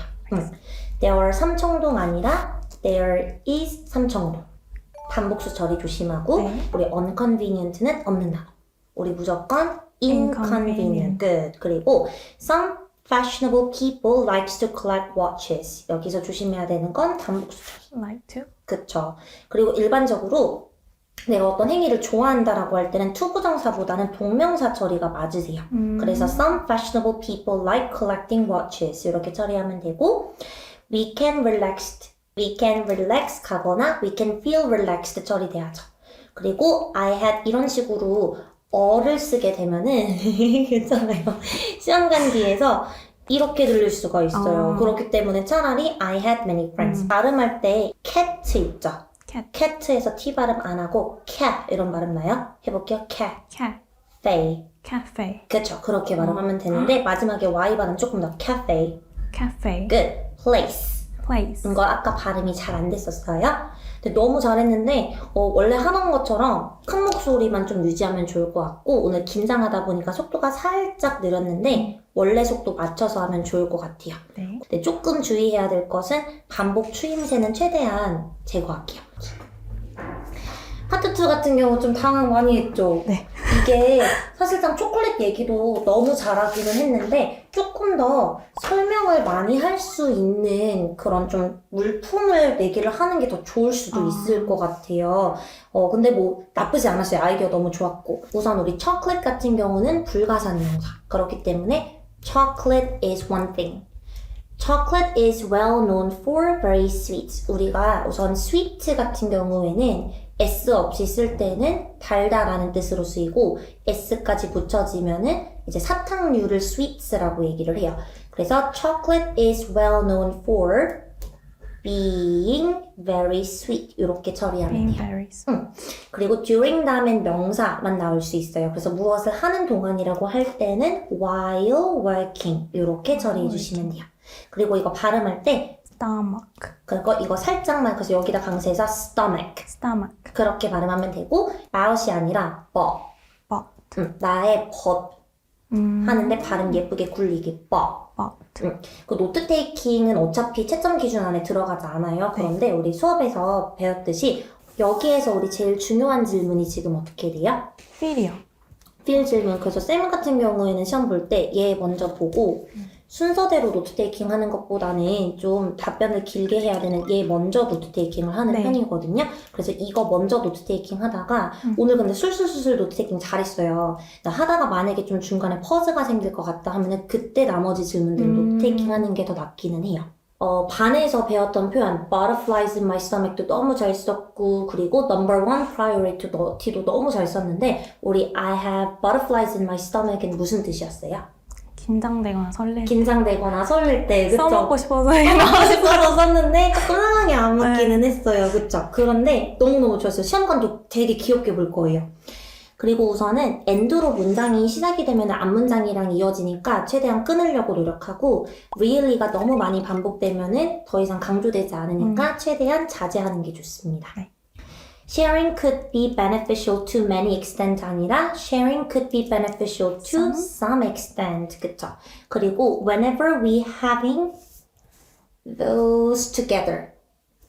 There are 삼청동 아니라 there is 삼청동. 반복수 처리 조심하고 네. 우리 inconvenient는 없는 단어. 우리 무조건 inconvenient. good. 그리고 some fashionable people likes to collect watches. 여기서 조심해야 되는 건 반복수 처리. Like to. 그쵸. 그리고 일반적으로 내가 어떤 행위를 좋아한다라고 할 때는 투부정사보다는 동명사 처리가 맞으세요. 그래서 some fashionable people like collecting watches 이렇게 처리하면 되고 we can relax 가거나 we can feel relaxed 처리돼야죠. 그리고 I had 이런 식으로 어를 쓰게 되면은 괜찮아요. 시험관 뒤에서 이렇게 들릴 수가 있어요. 그렇기 때문에 차라리 I had many friends. 발음할 때 cat 있죠. cat에서 T 발음 안 하고 cat 이런 발음 나요? 해볼게요. cat, cafe. cafe, 그쵸. 그렇게 발음하면 되는데 마지막에 Y 발음 조금 더 cafe. cafe, good. place. place. 이거 아까 발음이 잘 안 됐었어요. 근데 너무 잘했는데 원래 하던 것처럼 큰 목소리만 좀 유지하면 좋을 것 같고 오늘 긴장하다 보니까 속도가 살짝 느렸는데 원래 속도 맞춰서 하면 좋을 것 같아요. 네. 근데 조금 주의해야 될 것은 반복 추임새는 최대한 제거할게요. 파트 2 같은 경우 좀 당황 많이 했죠? 네. 이게 사실상 초콜릿 얘기도 너무 잘하기는 했는데 조금 더 설명을 많이 할 수 있는 그런 좀 물품을 얘기를 하는 게 더 좋을 수도 있을 것 같아요. 근데 뭐 나쁘지 않았어요. 아이디어 너무 좋았고. 우선 우리 chocolate 같은 경우는 불가산 명사. 그렇기 때문에 chocolate is one thing. Chocolate is well known for very sweet. 우리가 우선 sweet 같은 경우에는 S 없이 쓸 때는 달다라는 뜻으로 쓰이고 S까지 붙여지면은 이제 사탕류를 sweets라고 얘기를 해요. 그래서 chocolate is well known for being very sweet 이렇게 처리하면 Being 돼요. very sweet. 그리고 during 다음엔 명사만 나올 수 있어요. 그래서 무엇을 하는 동안이라고 할 때는 while working 이렇게 처리해 주시면 돼요. 그리고 이거 발음할 때 stomach, 그리고 이거 살짝만 그래서 여기다 강세해서 stomach stomach, 그렇게 발음하면 되고 bout이 아니라 butt, 나의 벗 하는데 발음 예쁘게 굴리기 butt. 그 노트 테이킹은 어차피 채점 기준 안에 들어가지 않아요. 그런데 우리 수업에서 배웠듯이 여기에서 우리 제일 중요한 질문이 지금 어떻게 돼요? Video. 필 질문. 그래서 쌤 같은 경우에는 시험 볼 때 얘 먼저 보고 순서대로 노트 테이킹 하는 것보다는 좀 답변을 길게 해야 되는 얘 먼저 노트 테이킹을 하는 네. 편이거든요. 그래서 이거 먼저 노트 테이킹 하다가 오늘 근데 술술술 노트 테이킹 잘했어요. 나 하다가 만약에 좀 중간에 퍼즈가 생길 것 같다 하면은 그때 나머지 질문들 노트 테이킹 하는 게 더 낫기는 해요. 반에서 배웠던 표현 butterflies in my stomach도 너무 잘 썼고 그리고 number one priority도 너무 잘 썼는데 우리 I have butterflies in my stomach은 무슨 뜻이었어요? 긴장되거나 설렐 때. 긴장되거나 설렐 때 그쵸? 써먹고 싶어서 써먹고 싶어서 썼는데 조금 상황이 안 맞기는 했어요. 그쵸? 그런데 너무너무 좋았어요. 시험관도 되게 귀엽게 볼 거예요. 그리고 우선은 end로 문장이 시작이 되면 앞문장이랑 이어지니까 최대한 끊으려고 노력하고 really가 너무 많이 반복되면은 더 이상 강조되지 않으니까 최대한 자제하는 게 좋습니다. 네. Sharing could be beneficial to many extent 아니라 sharing could be beneficial to some extent. 그쵸? 그리고 whenever we having those together.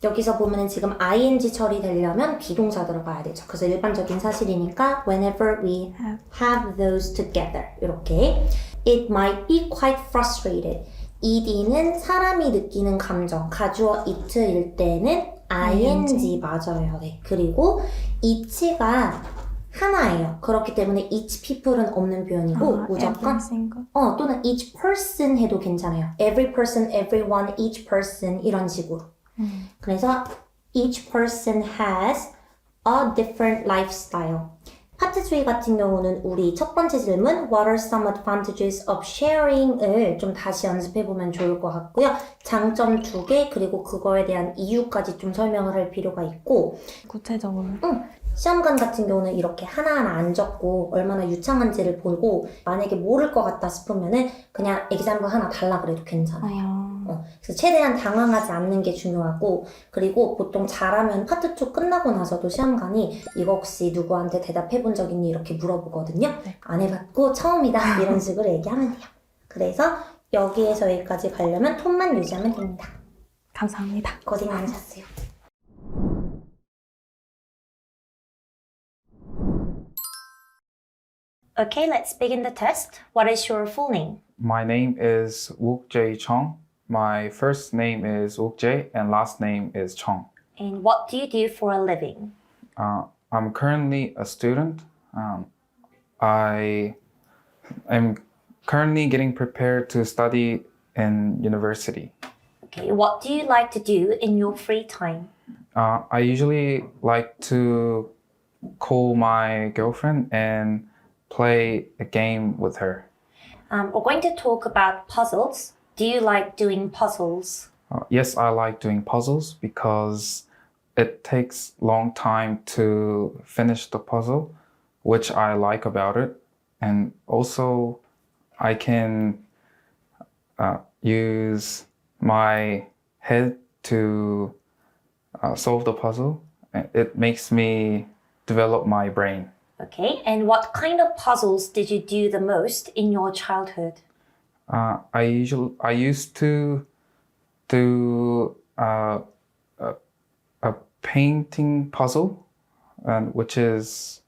여기서 보면은 지금 ing 처리되려면 비동사 들어가야 되죠. 그래서 일반적인 사실이니까 whenever we have those together. 이렇게. It might be quite frustrated. ed는 사람이 느끼는 감정, 가주어 it일 때는 ing 맞아요. 네. 그리고 each가 하나예요. 그렇기 때문에 each people은 없는 표현이고 무조건 every single. 또는 each person 해도 괜찮아요. every person, everyone, each person 이런 식으로. 그래서 each person has a different lifestyle. 파트 3 같은 경우는 우리 첫 번째 질문 What are some advantages of sharing을 좀 다시 연습해보면 좋을 것 같고요. 장점 2개 그리고 그거에 대한 이유까지 좀 설명을 할 필요가 있고 구체적으로. 시험관 같은 경우는 이렇게 하나하나 안 적고 얼마나 유창한지를 보고 만약에 모를 것 같다 싶으면은 그냥 example 하나 달라 그래도 괜찮아요. 그래서 최대한 당황하지 않는 게 중요하고 그리고 보통 잘하면 파트 2 끝나고 나서도 시험관이 이거 혹시 누구한테 대답해 본 적 있니? 이렇게 물어보거든요. 안 해봤고 처음이다 이런 식으로 얘기하면 돼요. 그래서 여기에서 여기까지 가려면 톤만 유지하면 됩니다. 감사합니다. 고생 많으셨어요. Okay, let's begin the test. What is your full name? My name is Wook Jae Chong. My first name is Wook Jae and last name is Chong. And what do you do for a living? I'm currently a student. I am currently getting prepared to study in university. Okay, what do you like to do in your free time? I usually like to call my girlfriend and play a game with her. We're going to talk about puzzles. Do you like doing puzzles? Yes, I like doing puzzles because it takes long time to finish the puzzle, which I like about it. And also I can use my head to solve the puzzle. It makes me develop my brain. Okay, and what kind of puzzles did you do the most in your childhood? I used to do a painting puzzle, which is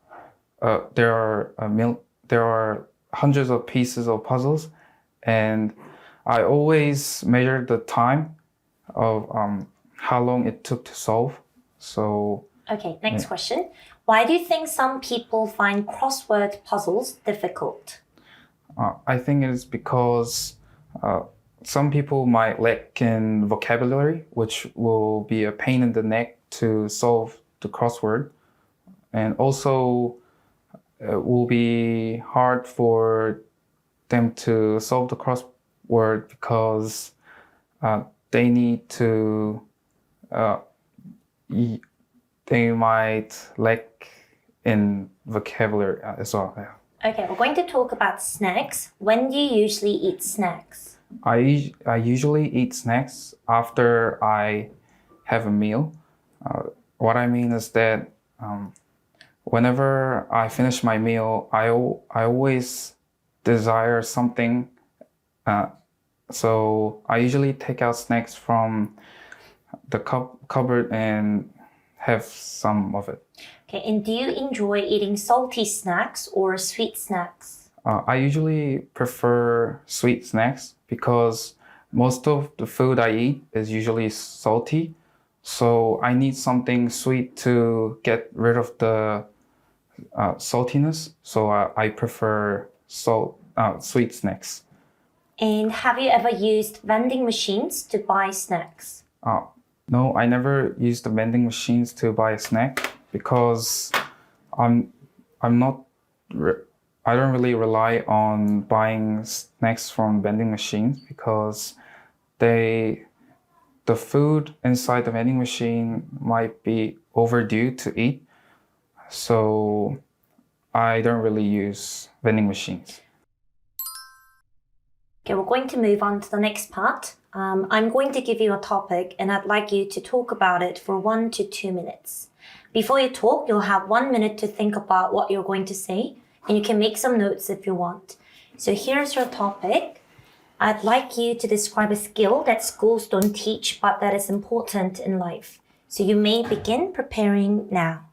there are hundreds of pieces of puzzles, and I always measured the time of how long it took to solve. So Okay, next question. Why do you think some people find crossword puzzles difficult? I think it is because some people might lack in vocabulary, which will be a pain in the neck to solve the crossword. And also, it will be hard for them to solve the crossword because they need to, they might lack in vocabulary as well. Yeah. Okay, we're going to talk about snacks. When do you usually eat snacks? I usually eat snacks after I have a meal. What I mean is that whenever I finish my meal, I always desire something. So I usually take out snacks from the cupboard and have some of it. Okay, and do you enjoy eating salty snacks or sweet snacks? I usually prefer sweet snacks because most of the food I eat is usually salty. So I need something sweet to get rid of the saltiness. So I prefer sweet snacks. And have you ever used vending machines to buy snacks? No, I never used the vending machines to buy a snack because I don't really rely on buying snacks from vending machines because the food inside the vending machine might be overdue to eat. So I don't really use vending machines. Okay, we're going to move on to the next part. I'm going to give you a topic and I'd like you to talk about it for 1 to 2 minutes. Before you talk, you'll have 1 minute to think about what you're going to say, and you can make some notes if you want. So here's your topic. I'd like you to describe a skill that schools don't teach but that is important in life. So you may begin preparing now.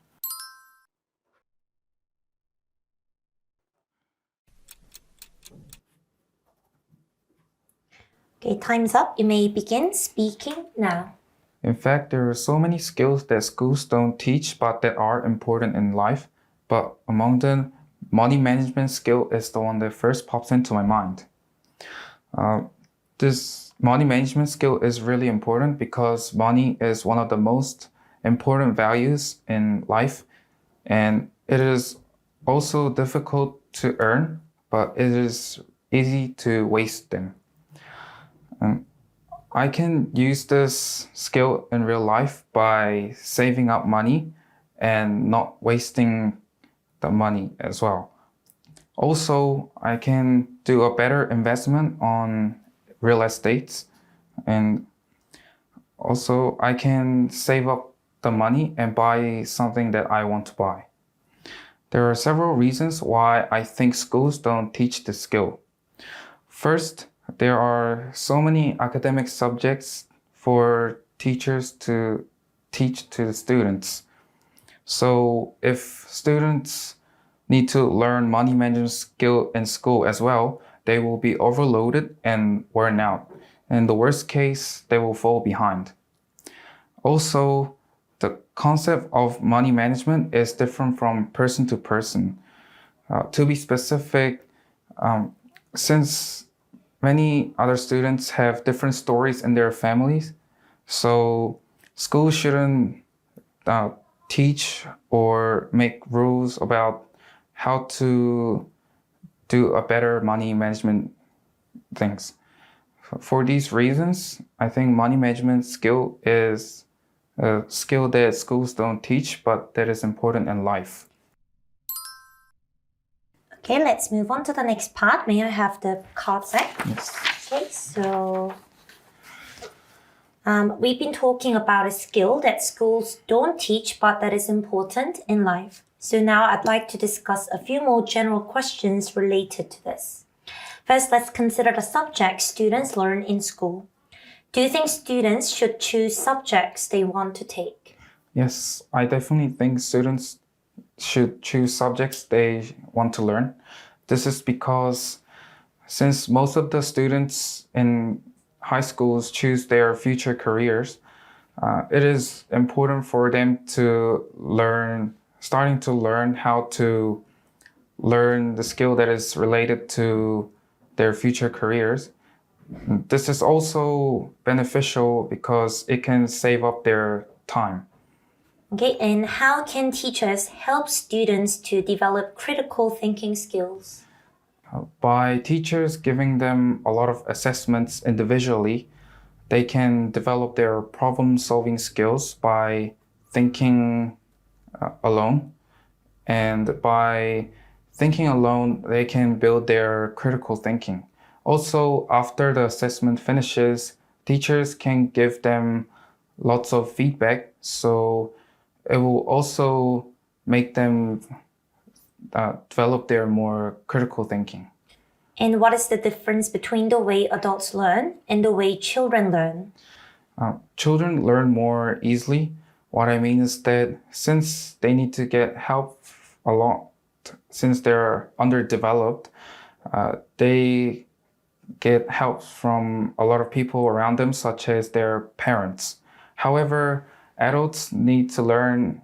Okay, time's up. You may begin speaking now. In fact, there are so many skills that schools don't teach but that are important in life. But among them, money management skill is the one that first pops into my mind. This money management skill is really important because money is one of the most important values in life, and it is also difficult to earn, but it is easy to waste them. I can use this skill in real life by saving up money and not wasting the money as well. Also, I can do a better investment on real estates, and also I can save up the money and buy something that I want to buy. There are several reasons why I think schools don't teach this skill. First, there are so many academic subjects for teachers to teach to the students. So if students need to learn money management skill in school as well, they will be overloaded and worn out. In the worst case, they will fall behind. Also, the concept of money management is different from person to person. To be specific, since many other students have different stories in their families, so schools shouldn't teach or make rules about how to do a better money management things. For these reasons, I think money management skill is a skill that schools don't teach, but that is important in life. Okay, let's move on to the next part. May I have the card back? Yes. Okay, so we've been talking about a skill that schools don't teach, but that is important in life. So now I'd like to discuss a few more general questions related to this. First, let's consider the subjects students learn in school. Do you think students should choose subjects they want to take? Yes, I definitely think students should choose subjects they want to learn. This is because since most of the students in high schools choose their future careers, it is important for them to starting to learn how to learn the skill that is related to their future careers. This is also beneficial because it can save up their time. Okay, and how can teachers help students to develop critical thinking skills? By teachers giving them a lot of assessments individually, they can develop their problem-solving skills by thinking alone. And by thinking alone, they can build their critical thinking. Also, after the assessment finishes, teachers can give them lots of feedback, so it will also make them develop their more critical thinking. And what is the difference between the way adults learn and the way children learn? Children learn more easily. What I mean is that since they need to get help a lot, since they're underdeveloped, they get help from a lot of people around them, such as their parents. However, adults need to learn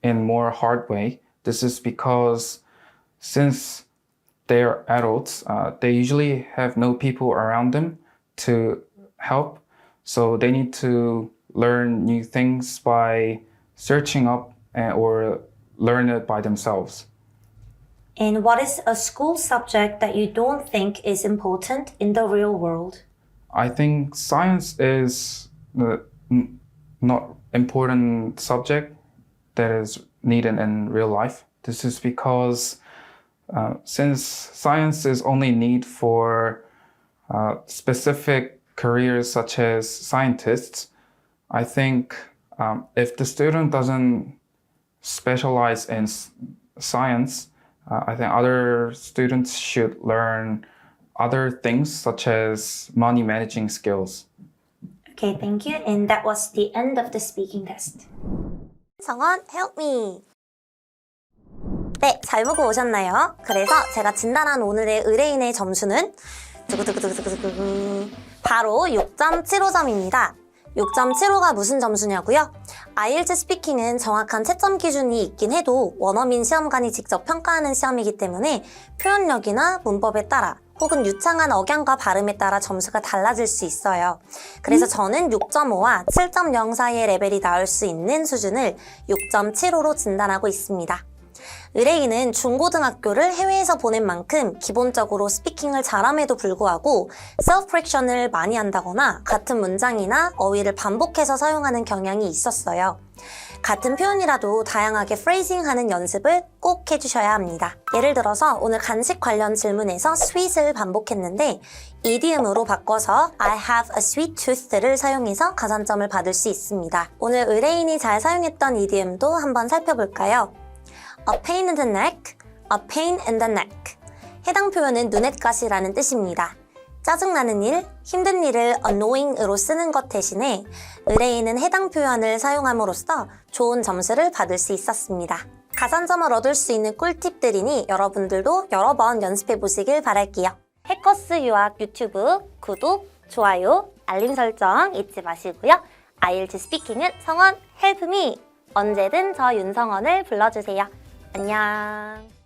in more hard way. This is because since they're adults, they usually have no people around them to help. So they need to learn new things by searching up or learn it by themselves. And what is a school subject that you don't think is important in the real world? I think science is not important subject that is needed in real life. This is because since science is only need for specific careers such as scientists, I think if the student doesn't specialize in science, I think other students should learn other things such as money managing skills. Okay, thank you. And that was the end of the speaking test. 성원, help me. 네, 잘 보고 오셨나요? 그래서 제가 진단한 오늘의 의뢰인의 점수는 바로 6.75점입니다. 6.75가 무슨 점수냐고요? 아이엘츠 스피킹은 정확한 채점 기준이 있긴 해도 원어민 시험관이 직접 평가하는 시험이기 때문에 표현력이나 문법에 따라 혹은 유창한 억양과 발음에 따라 점수가 달라질 수 있어요. 그래서 저는 6.5와 7.0 사이의 레벨이 나올 수 있는 수준을 6.75로 진단하고 있습니다. 의뢰인은 중고등학교를 해외에서 보낸 만큼 기본적으로 스피킹을 잘함에도 불구하고 셀프-코렉션을 많이 한다거나 같은 문장이나 어휘를 반복해서 사용하는 경향이 있었어요. 같은 표현이라도 다양하게 프레이징하는 연습을 꼭 해주셔야 합니다. 예를 들어서 오늘 간식 관련 질문에서 sweet을 반복했는데 이디움으로 바꿔서 I have a sweet tooth를 사용해서 가산점을 받을 수 있습니다. 오늘 의뢰인이 잘 사용했던 이디움도 한번 살펴볼까요? A pain in the neck, a pain in the neck. 해당 표현은 눈엣가시라는 뜻입니다. 짜증나는 일, 힘든 일을 annoying으로 쓰는 것 대신에 의뢰인은 해당 표현을 사용함으로써 좋은 점수를 받을 수 있었습니다. 가산점을 얻을 수 있는 꿀팁들이니 여러분들도 여러 번 연습해 보시길 바랄게요. 해커스 유학 유튜브 구독, 좋아요, 알림 설정 잊지 마시고요. 아이엘츠 스피킹은 성원 헬프미! 언제든 저 윤성원을 불러주세요. 안녕.